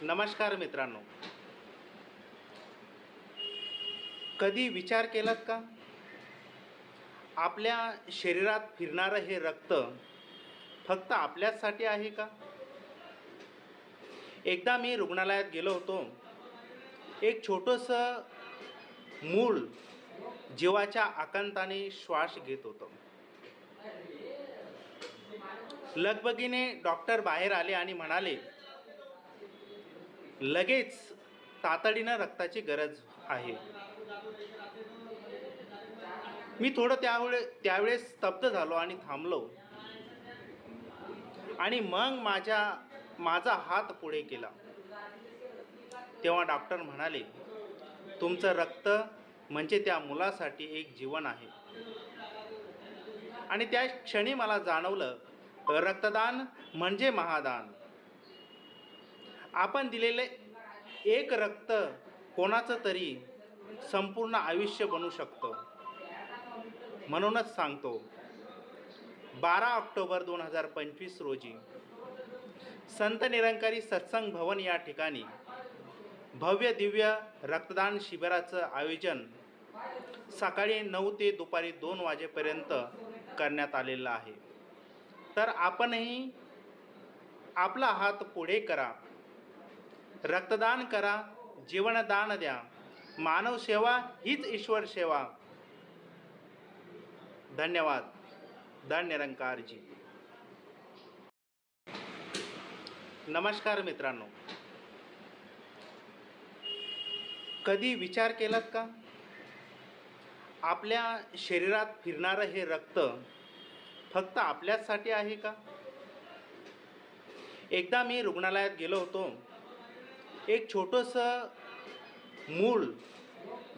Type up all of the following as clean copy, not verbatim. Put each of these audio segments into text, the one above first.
नमस्कार मित्रांनो. कधी विचार केलात का? आपल्या शरीरात फिरणारं हे रक्त फक्त आपल्याचसाठी आहे का? एकदा मी रुग्णालयात गेलो होतो. एक छोटंसं मूल जीवाच्या आकांताने श्वास घेत होतं. लगबगीने डॉक्टर बाहेर आले आणि म्हणाले, लगेच तातडीनं रक्ताची गरज आहे. मी थोडं त्यावेळेस स्तब्ध झालो आणि थांबलो आणि मग माझा हात पुढे केला. तेव्हा डॉक्टर म्हणाले, तुमचं रक्त म्हणजे त्या मुलासाठी एक जीवन आहे. आणि त्या क्षणी मला जाणवलं, रक्तदान म्हणजे महादान. आपण दिलेले एक रक्त कोणाचं तरी संपूर्ण आयुष्य बनू शकतं. म्हणूनच सांगतो, 12 ऑक्टोबर 2025 रोजी संत निरंकारी सत्संग भवन या ठिकाणी भव्य दिव्य रक्तदान शिबिराचं आयोजन सकाळी 9 ते दुपारी 2 वाजेपर्यंत करण्यात आलेलं आहे. तर आपणही आपला हात पुढे करा, रक्तदान करा, जीवनदान द्या. मानव सेवा हीच ईश्वर सेवा. धन्यवाद. धन निरंकार जी. नमस्कार मित्रांनो. कधी विचार केलात का? आपल्या शरीरात फिरणारं हे रक्त फक्त आपल्याचसाठी आहे का? एकदा मी रुग्णालयात गेलो होतो. एक छोटंसं मूल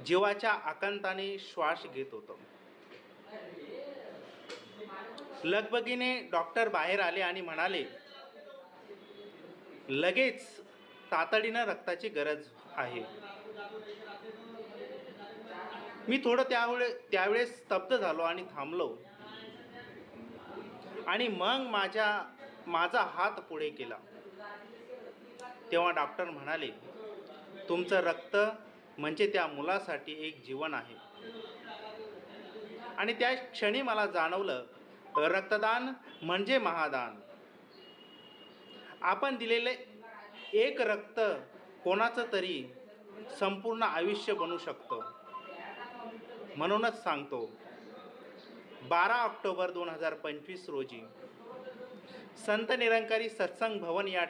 जीवाच्या आकांताने श्वास घेत होतं. लगबगीने डॉक्टर बाहेर आले आणि म्हणाले, लगेच तातडीनं रक्ताची गरज आहे. मी थोडं त्यावेळेस स्तब्ध झालो आणि थांबलो आणि मग माझा हात पुढे केला. तेव्हा डॉक्टर म्हणाले, तुमचं रक्त म्हणजे त्या मुलासाठी एक जीवन आहे. आणि त्या क्षणी मला जाणवलं, रक्तदान म्हणजे महादान. आपण दिलेले एक रक्त कोणाचं तरी संपूर्ण आयुष्य बनू शकतं. म्हणूनच सांगतो, 12 ऑक्टोबर 2025 रोजी संत निरंकारी सत्संग भवन या